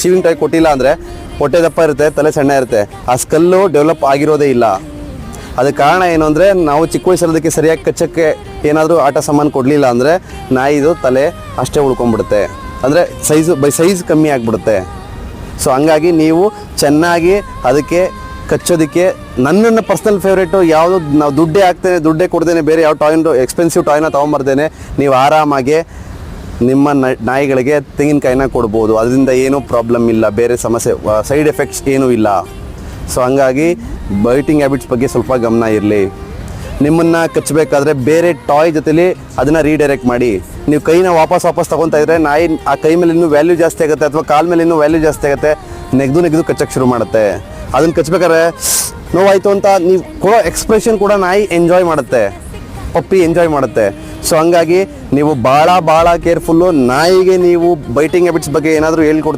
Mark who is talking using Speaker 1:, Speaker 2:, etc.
Speaker 1: Chewing toy ಕೊಟ್ಟಿಲ್ಲ ಅಂದರೆ ಹೊಟ್ಟೆ ದಪ್ಪ ಇರುತ್ತೆ, ತಲೆ ಸಣ್ಣ ಇರುತ್ತೆ. ಆ ಸ್ಕಲ್ಲು ಡೆವಲಪ್ ಆಗಿರೋದೇ ಇಲ್ಲ. ಅದಕ್ಕೆ ಕಾರಣ ಏನು ಅಂದರೆ ನಾವು ಚಿಕ್ಕ ವಯಸ್ಸಲ್ಲದಕ್ಕೆ ಸರಿಯಾಗಿ ಕಚ್ಚಕ್ಕೆ ಏನಾದರೂ ಆಟ ಸಾಮಾನು ಕೊಡಲಿಲ್ಲ ಅಂದರೆ ನಾಯಿದು ತಲೆ ಅಷ್ಟೇ ಉಳ್ಕೊಂಡ್ಬಿಡುತ್ತೆ, ಅಂದರೆ ಸೈಜ್ ಕಮ್ಮಿ ಆಗಿಬಿಡುತ್ತೆ. ಸೊ ಹಂಗಾಗಿ ನೀವು ಚೆನ್ನಾಗಿ ಅದಕ್ಕೆ ಕಚ್ಚೋದಕ್ಕೆ ನನ್ನ ಪರ್ಸ್ನಲ್ ಫೇವ್ರೇಟು ಯಾವುದು, ನಾವು ದುಡ್ಡೇ ಕೊಡ್ದೇನೆ ಬೇರೆ ಯಾವ ಎಕ್ಸ್ಪೆನ್ಸಿವ್ ಟಾಯ್ನ ತೊಗೊಂಬರ್ದೇನೆ ನೀವು ಆರಾಮಾಗಿ ನಿಮ್ಮ ನಾಯಿಗಳಿಗೆ ತೆಂಗಿನಕಾಯಿನ ಕೊಡ್ಬೋದು. ಅದರಿಂದ ಏನೂ ಪ್ರಾಬ್ಲಮ್ ಇಲ್ಲ, ಬೇರೆ ಸಮಸ್ಯೆ ಸೈಡ್ ಎಫೆಕ್ಟ್ಸ್ ಏನೂ ಇಲ್ಲ. ಸೊ ಹಂಗಾಗಿ ಬೈಟಿಂಗ್ ಹ್ಯಾಬಿಟ್ಸ್ ಬಗ್ಗೆ ಸ್ವಲ್ಪ ಗಮನ ಇರಲಿ. ನಿಮ್ಮನ್ನು ಕಚ್ಚಬೇಕಾದ್ರೆ ಬೇರೆ ಟಾಯ್ ಜೊತೆಲಿ ಅದನ್ನು ರೀಡೈರೆಕ್ಟ್ ಮಾಡಿ. ನೀವು ಕೈನ ವಾಪಸ್ ತೊಗೊತಾ ಇದ್ದರೆ ನಾಯಿ ಆ ಕೈ ಮೇಲೆ ಇನ್ನೂ ವ್ಯಾಲ್ಯೂ ಜಾಸ್ತಿ ಆಗುತ್ತೆ, ಅಥವಾ ಕಾಲ ಮೇಲೆ ಇನ್ನೂ ವ್ಯಾಲ್ಯೂ ಜಾಸ್ತಿ ಆಗುತ್ತೆ, ನೆಗೆದು ಕಚ್ಚಕ್ಕೆ ಶುರು ಮಾಡುತ್ತೆ. ಅದನ್ನು ಕಚ್ಚಬೇಕಾದ್ರೆ ನೋವಾಯಿತು ಅಂತ ನೀವು ಕೊಡೋ ಎಕ್ಸ್ಪ್ರೆಷನ್ ಕೂಡ ನಾಯಿ ಎಂಜಾಯ್ ಮಾಡುತ್ತೆ, ಪಪ್ಪಿ ಎಂಜಾಯ್ ಮಾಡುತ್ತೆ. ಸೊ ಹಂಗಾಗಿ ನೀವು ಭಾಳ ಕೇರ್ಫುಲ್ಲು. ನಾಯಿಗೆ ನೀವು ಬೈಟಿಂಗ್ ಹ್ಯಾಬಿಟ್ಸ್ ಬಗ್ಗೆ ಏನಾದರೂ ಹೇಳ್ಕೊಡ್ತಾ